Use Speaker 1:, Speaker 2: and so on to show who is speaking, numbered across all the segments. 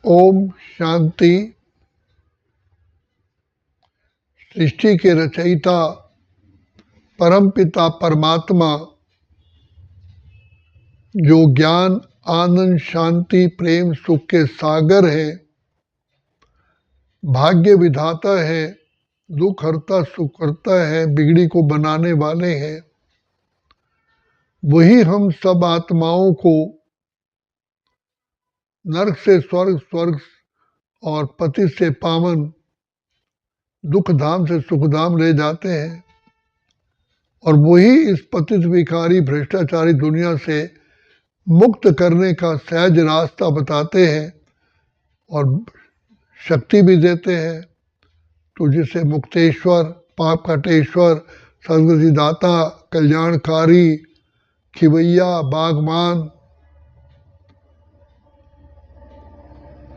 Speaker 1: ओम शांति। सृष्टि के रचयिता परमपिता परमात्मा जो ज्ञान आनंद शांति प्रेम सुख के सागर है, भाग्य विधाता है, दुख हरता सुख करता है, बिगड़ी को बनाने वाले हैं, वही हम सब आत्माओं को नरक से स्वर्ग, स्वर्ग और पति से पावन, दुख धाम से सुखधाम ले जाते हैं। और वही इस पतित विकारी भ्रष्टाचारी दुनिया से मुक्त करने का सहज रास्ता बताते हैं और शक्ति भी देते हैं। तो जिसे मुक्तेश्वर, पाप काटेश्वर, सदगति दाता, कल्याणकारी, खिवैया, बागमान,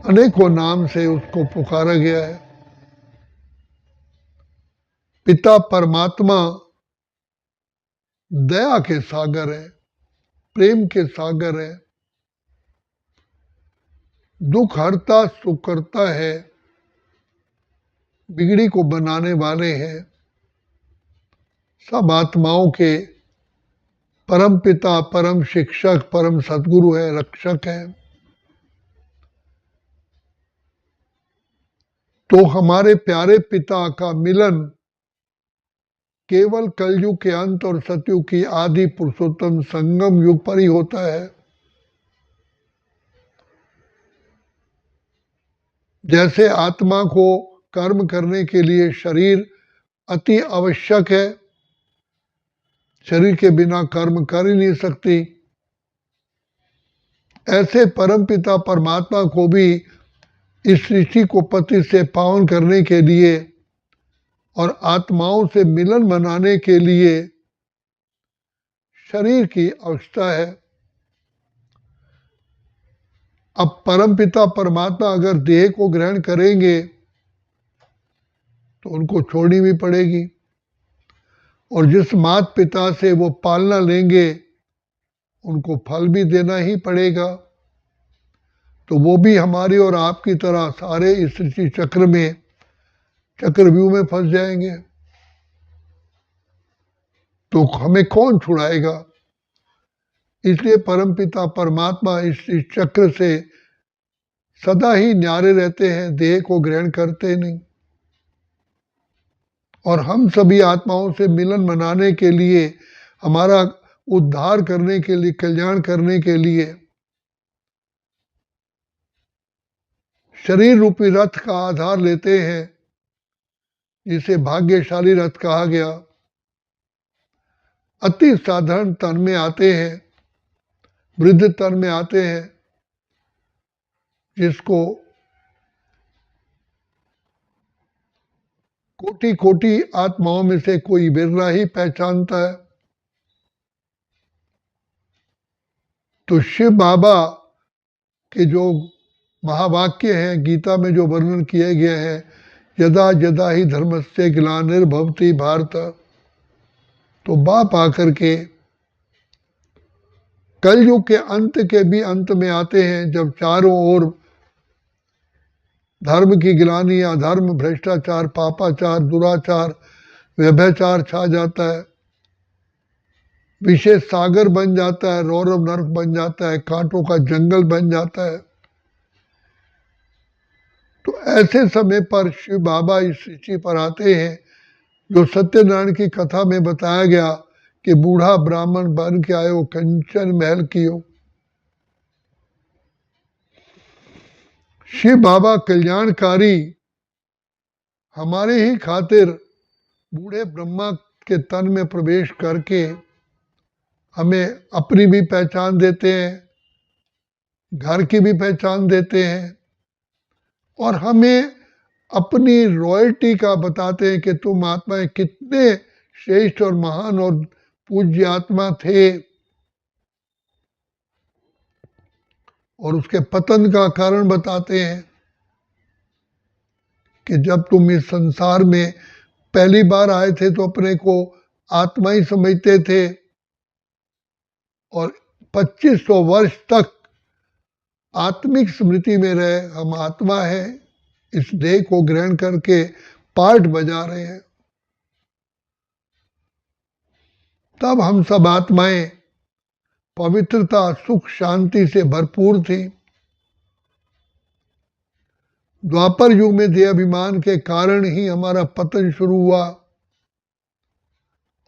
Speaker 1: अनेकों नाम से उसको पुकारा गया है। पिता परमात्मा दया के सागर है, प्रेम के सागर है, दुख हरता सुख करता है, बिगड़ी को बनाने वाले हैं, सब आत्माओं के परम पिता, परम शिक्षक, परम सद्गुरु है, रक्षक है। तो हमारे प्यारे पिता का मिलन केवल कलयुग के अंत और सतयुग की आदि पुरुषोत्तम संगम युग पर ही होता है। जैसे आत्मा को कर्म करने के लिए शरीर अति आवश्यक है, शरीर के बिना कर्म कर ही नहीं सकती, ऐसे परमपिता परमात्मा को भी इस सृष्टि को पति से पावन करने के लिए और आत्माओं से मिलन मनाने के लिए शरीर की आवश्यकता है। अब परमपिता परमात्मा अगर देह को ग्रहण करेंगे तो उनको छोड़नी भी पड़ेगी, और जिस माता पिता से वो पालना लेंगे उनको फल भी देना ही पड़ेगा। तो वो भी हमारी और आपकी तरह सारे इस सृष्टि चक्र में, चक्रव्यूह में फंस जाएंगे। तो हमें कौन छुड़ाएगा? इसलिए परमपिता परमात्मा इस चक्र से सदा ही न्यारे रहते हैं, देह को ग्रहण करते नहीं। और हम सभी आत्माओं से मिलन मनाने के लिए, हमारा उद्धार करने के लिए, कल्याण करने के लिए शरीर रूपी रथ का आधार लेते हैं, जिसे भाग्यशाली रथ कहा गया। अति साधारण तन में आते हैं, वृद्ध तन में आते हैं, जिसको कोटि कोटि आत्माओं में से कोई बिरला ही पहचानता है। तो शिव बाबा के जो महावाक्य हैं, गीता में जो वर्णन किए गए हैं, यदा यदा ही धर्मस्य ग्लानिर्भवति भारत, तो बाप आकर के कलयुग के अंत के भी अंत में आते हैं, जब चारों ओर धर्म की गिलानी, अधर्म, भ्रष्टाचार, पापाचार, दुराचार, व्यभिचार छा जाता है, विशेष सागर बन जाता है, रौरव नरक बन जाता है, कांटों का जंगल बन जाता है। तो ऐसे समय पर शिव बाबा इस सृष्टि पर आते हैं, जो सत्यनारायण की कथा में बताया गया कि बूढ़ा ब्राह्मण बन के आयो, कंचन महल कियो। शिव बाबा कल्याणकारी हमारे ही खातिर बूढ़े ब्रह्मा के तन में प्रवेश करके हमें अपनी भी पहचान देते हैं, घर की भी पहचान देते हैं, और हमें अपनी रॉयल्टी का बताते हैं कि तुम आत्माएं कितने श्रेष्ठ और महान और पूज्य आत्मा थे, और उसके पतन का कारण बताते हैं कि जब तुम इस संसार में पहली बार आए थे तो अपने को आत्मा ही समझते थे, और 2500 वर्ष तक आत्मिक स्मृति में रहे, हम आत्मा है, इस देह को ग्रहण करके पार्ट बजा रहे हैं। तब हम सब आत्माएं पवित्रता, सुख, शांति से भरपूर थी। द्वापर युग में देहाभिमान के कारण ही हमारा पतन शुरू हुआ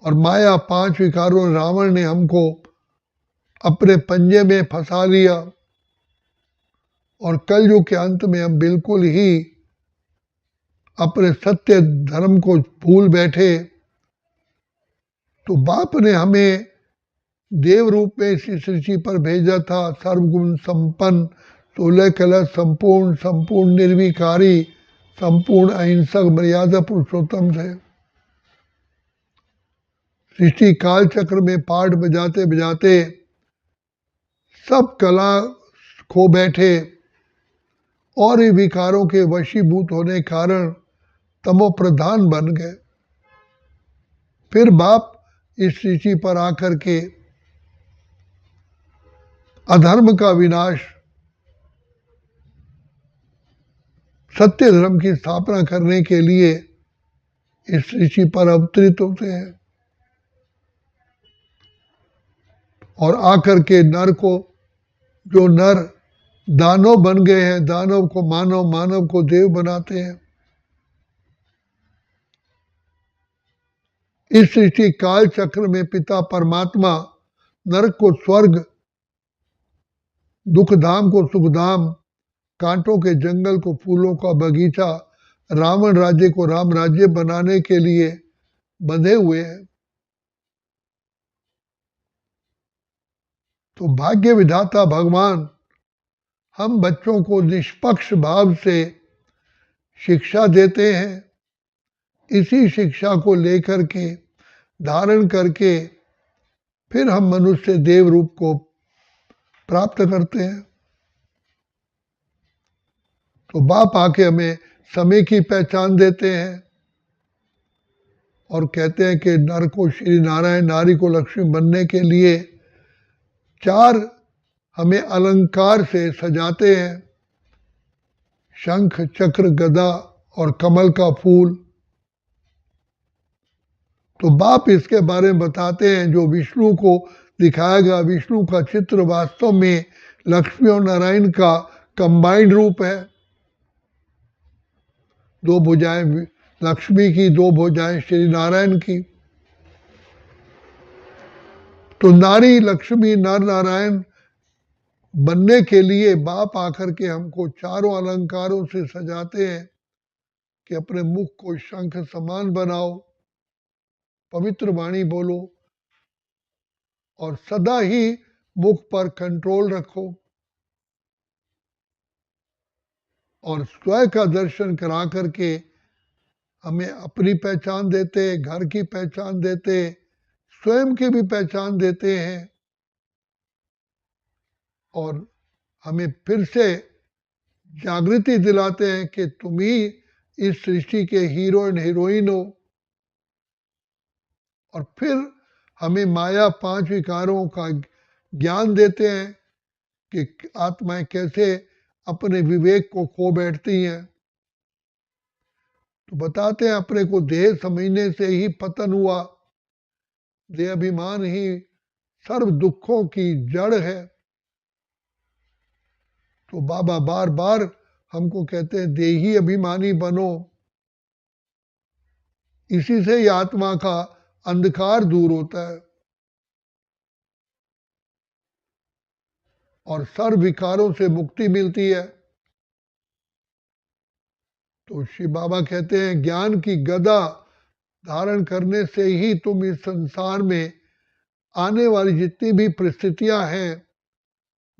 Speaker 1: और माया, 5 विकारों, रावण ने हमको अपने पंजे में फंसा लिया और कलयुग के अंत में हम बिल्कुल ही अपने सत्य धर्म को भूल बैठे। तो बाप ने हमें देव रूप में इस सृष्टि पर भेजा था, सर्वगुण संपन्न, 16 कला संपूर्ण, संपूर्ण निर्विकारी, संपूर्ण अहिंसक, मर्यादा पुरुषोत्तम से। सृष्टि काल चक्र में पाठ बजाते बजाते सब कला खो बैठे और ही विकारों के वशीभूत होने कारण तमो प्रधान बन गए। फिर बाप इस सृष्टि पर आकर के अधर्म का विनाश, सत्य धर्म की स्थापना करने के लिए इस सृष्टि पर अवतरित होते हैं और आकर के नर को, जो नर दानव बन गए हैं, दानव को मानव, मानव को देव बनाते हैं। इस सृष्टि काल चक्र में पिता परमात्मा नरक को स्वर्ग, दुखधाम को सुखधाम, कांटों के जंगल को फूलों का बगीचा, रावण राज्य को राम राज्य बनाने के लिए बंधे हुए हैं। तो भाग्य विधाता भगवान हम बच्चों को निष्पक्ष भाव से शिक्षा देते हैं। इसी शिक्षा को लेकर के, धारण करके फिर हम मनुष्य देव रूप को प्राप्त करते हैं। तो बाप आके हमें समय की पहचान देते हैं और कहते हैं कि नर को श्री नारायण, नारी को लक्ष्मी बनने के लिए 4 हमें अलंकार से सजाते हैं, शंख, चक्र, गदा और कमल का फूल। तो बाप इसके बारे में बताते हैं, जो विष्णु को दिखाया गया, विष्णु का चित्र वास्तव में लक्ष्मी और नारायण का कंबाइंड रूप है। 2 भुजाएं लक्ष्मी की, 2 भुजाएं श्री नारायण की। तो नारी लक्ष्मी, नर नारायण बनने के लिए बाप आकर के हमको 4 अलंकारों से सजाते हैं कि अपने मुख को शंख समान बनाओ, पवित्र वाणी बोलो और सदा ही मुख पर कंट्रोल रखो और स्वयं का दर्शन करा करके हमें अपनी पहचान देते, घर की पहचान देते, स्वयं की भी पहचान देते हैं और हमें फिर से जागृति दिलाते हैं कि तुम ही इस सृष्टि के हीरो एंड हीरोइन हो। और फिर हमें माया, 5 विकारों का ज्ञान देते हैं कि आत्माएं कैसे अपने विवेक को खो बैठती हैं। तो बताते हैं अपने को देह समझने से ही पतन हुआ, देह अभिमान ही सर्व दुखों की जड़ है। तो बाबा बार बार हमको कहते हैं देही अभिमानी बनो, इसी से ही आत्मा का अंधकार दूर होता है और सर्व विकारों से मुक्ति मिलती है। तो श्री बाबा कहते हैं ज्ञान की गदा धारण करने से ही तुम इस संसार में आने वाली जितनी भी परिस्थितियां हैं,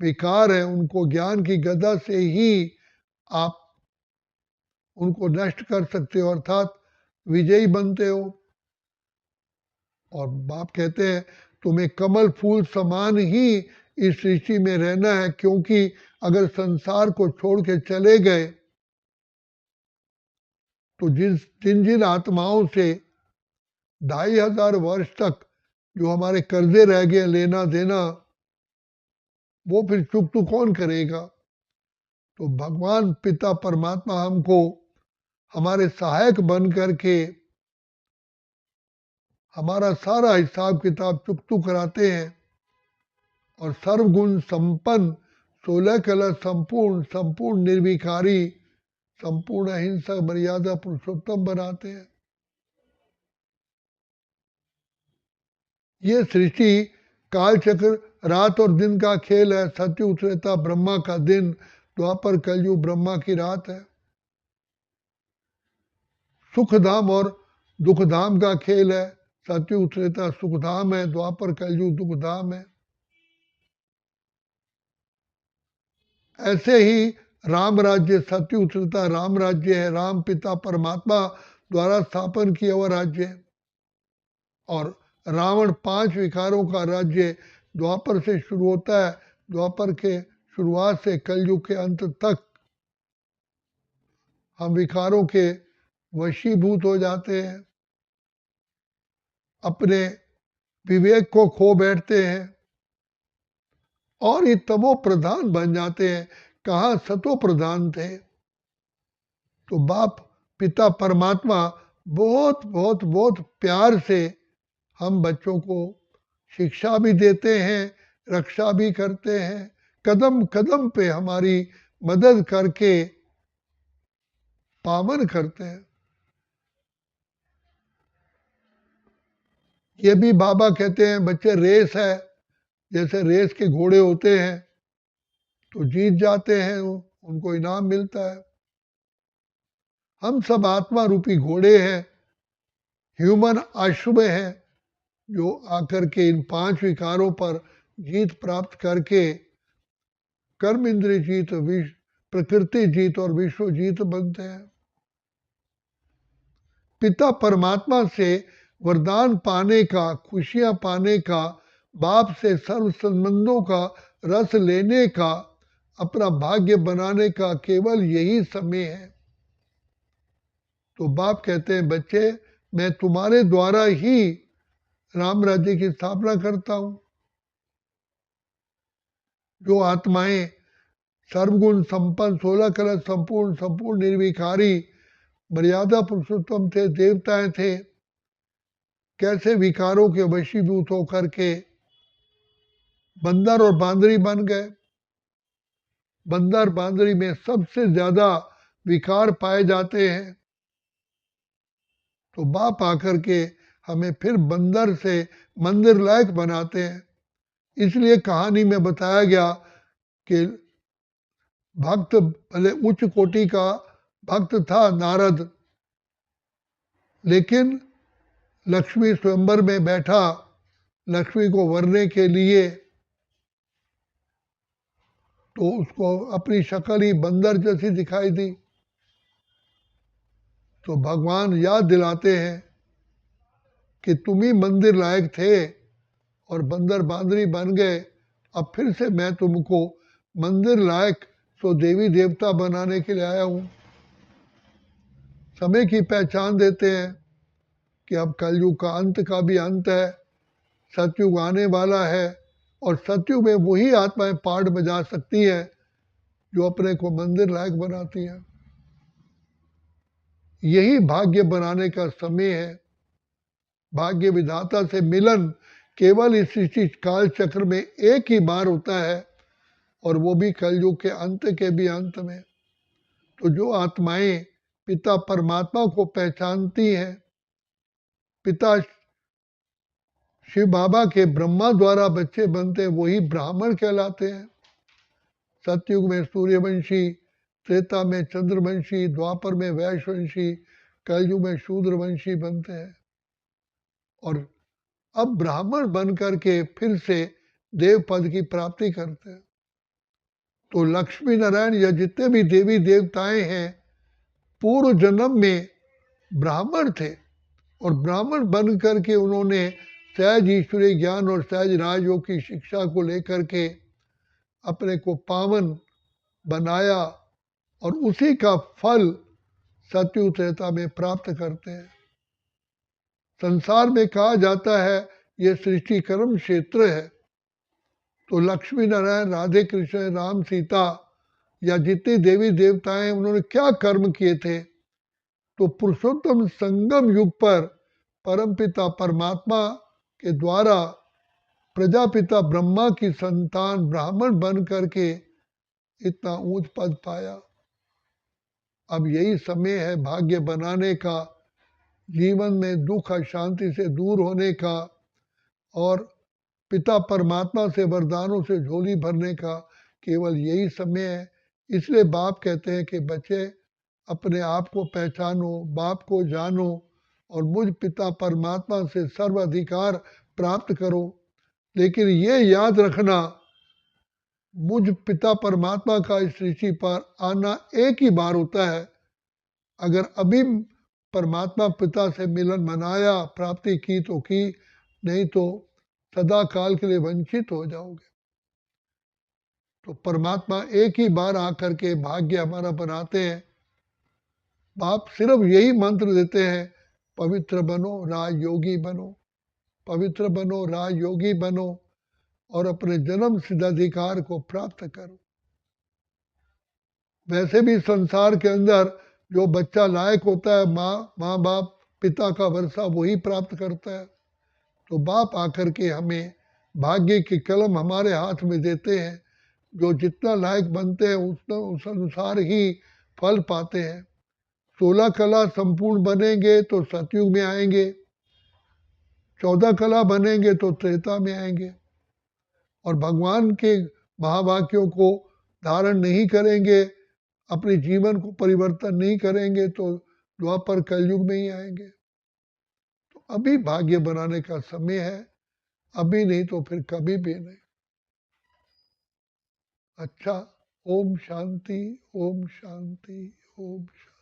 Speaker 1: विकार है, उनको ज्ञान की गदा से ही आप उनको नष्ट कर सकते हो, अर्थात विजयी बनते हो। और बाप कहते हैं तुम्हें कमल फूल समान ही इस सृष्टि में रहना है, क्योंकि अगर संसार को छोड़ के चले गए तो जिन जिन आत्माओं से 2500 वर्ष तक जो हमारे कर्जे रह गए लेना देना, वो फिर चुकता कौन करेगा। तो भगवान पिता परमात्मा हमको हमारे सहायक बन करके हमारा सारा हिसाब किताब चुकतू कराते हैं और सर्वगुण संपन्न 16 कला संपूर्ण संपूर्ण निर्विकारी संपूर्ण अहिंसक मर्यादा पुरुषोत्तम बनाते हैं। ये सृष्टि काल चक्र रात और दिन का खेल है। सत्युग त्रेता ब्रह्मा का दिन, द्वापर कलयुग ब्रह्मा की रात है। सुखधाम और दुखधाम का खेल है। सत्युग त्रेता सुखधाम है, द्वापर कलयुग दुखधाम है। ऐसे ही राम राज्य सत्युग त्रेता राम राज्य है, राम पिता परमात्मा द्वारा स्थापन किया हुआ राज्य है। और रावण 5 विकारों का राज्य द्वापर से शुरू होता है, द्वापर के शुरुआत से कलयुग के अंत तक हम विकारों के वशीभूत हो जाते हैं, अपने विवेक को खो बैठते हैं और ये तमो प्रधान बन जाते हैं। कहाँ सतो प्रधान थे। तो बाप पिता परमात्मा बहुत बहुत बहुत प्यार से हम बच्चों को शिक्षा भी देते हैं, रक्षा भी करते हैं, कदम कदम पे हमारी मदद करके पावन करते हैं। ये भी बाबा कहते हैं बच्चे रेस है, जैसे रेस के घोड़े होते हैं तो जीत जाते हैं, उनको इनाम मिलता है। हम सब आत्मा रूपी घोड़े हैं, ह्यूमन अश्व हैं, जो आकर के इन 5 विकारों पर जीत प्राप्त करके कर्म इंद्रिय जीत, प्रकृति जीत और विश्व जीत बनते हैं। पिता परमात्मा से वरदान पाने का, खुशियां पाने का, बाप से सर्व संबंधों का रस लेने का, अपना भाग्य बनाने का केवल यही समय है। तो बाप कहते हैं बच्चे, मैं तुम्हारे द्वारा ही राम राज्य की स्थापना करता हूं। जो आत्माएं सर्वगुण संपन्न 16 कला संपूर्ण संपूर्ण निर्विकारी मर्यादा पुरुषोत्तम थे, देवताएं थे, कैसे विकारों के वशीभूत होकर के बंदर और बांदरी बन गए। बंदर बांदरी में सबसे ज्यादा विकार पाए जाते हैं। तो बाप आकर के हमें फिर बंदर से मंदिर लायक बनाते हैं। इसलिए कहानी में बताया गया कि भक्त भले उच्च कोटि का भक्त था नारद, लेकिन लक्ष्मी स्वयंवर में बैठा लक्ष्मी को वरने के लिए, तो उसको अपनी शक्ल ही बंदर जैसी दिखाई दी। तो भगवान याद दिलाते हैं कि तुम ही मंदिर लायक थे और बंदर बांदरी बन गए। अब फिर से मैं तुमको मंदिर लायक सो देवी देवता बनाने के लिए आया हूं। समय की पहचान देते हैं कि अब कलयुग का अंत का भी अंत है, सतयुग आने वाला है और सतयुग में वही आत्माएं पाठ बजा सकती है जो अपने को मंदिर लायक बनाती हैं। यही भाग्य बनाने का समय है। भाग्य विधाता से मिलन केवल इस सृष्टि काल चक्र में एक ही बार होता है और वो भी कलयुग के अंत के भी अंत में। तो जो आत्माएं पिता परमात्मा को पहचानती हैं, पिता शिव बाबा के ब्रह्मा द्वारा बच्चे बनते हैं, वही ब्राह्मण कहलाते हैं। सतयुग में सूर्यवंशी, त्रेता में चंद्रवंशी, द्वापर में वैश्यवंशी, कलयुग में शूद्रवंशी बनते हैं और अब ब्राह्मण बन करके फिर से देव पद की प्राप्ति करते हैं। तो लक्ष्मी नारायण या जितने भी देवी देवताएं हैं पूर्व जन्म में ब्राह्मण थे और ब्राह्मण बन करके उन्होंने सहज ईश्वरीय ज्ञान और सहज राजयोग की शिक्षा को लेकर के अपने को पावन बनाया और उसी का फल सतयुग त्रेता में प्राप्त करते हैं। संसार में कहा जाता है यह सृष्टि कर्म क्षेत्र है। तो लक्ष्मी नारायण, राधे कृष्ण, राम सीता या जितनी देवी देवताएं उन्होंने क्या कर्म किए थे, तो पुरुषोत्तम संगम युग पर परमपिता परमात्मा के द्वारा प्रजापिता ब्रह्मा की संतान ब्राह्मण बन करके इतना ऊंच पद पाया। अब यही समय है भाग्य बनाने का, जीवन में दुख अशांति से दूर होने का और पिता परमात्मा से वरदानों से झोली भरने का। केवल यही समय है। इसलिए बाप कहते हैं कि बच्चे अपने आप को पहचानो, बाप को जानो और मुझ पिता परमात्मा से सर्व अधिकार प्राप्त करो। लेकिन ये याद रखना, मुझ पिता परमात्मा का इस ऋषि पर आना एक ही बार होता है। अगर अभी परमात्मा पिता से मिलन मनाया, प्राप्ति की तो की, नहीं तो सदा काल के लिए वंचित हो जाओगे। तो परमात्मा एक ही बार आकर के भाग्य हमारा बनाते हैं। बाप सिर्फ यही मंत्र देते हैं, पवित्र बनो, राज योगी बनो, पवित्र बनो, राज योगी बनो और अपने जन्म सिद्ध अधिकार को प्राप्त करो। वैसे भी संसार के अंदर जो बच्चा लायक होता है, माँ बाप पिता का वर्षा वही प्राप्त करता है। तो बाप आकर के हमें भाग्य की कलम हमारे हाथ में देते हैं। जो जितना लायक बनते हैं उतना उस अनुसार ही फल पाते हैं। 16 कला संपूर्ण बनेंगे तो सतयुग में आएंगे, 14 कला बनेंगे तो त्रेता में आएंगे, और भगवान के महावाक्यों को धारण नहीं करेंगे, अपने जीवन को परिवर्तन नहीं करेंगे तो द्वापर कलयुग में ही आएंगे। तो अभी भाग्य बनाने का समय है, अभी नहीं तो फिर कभी भी नहीं। अच्छा, ओम शांति, ओम शांति, ओम शांति।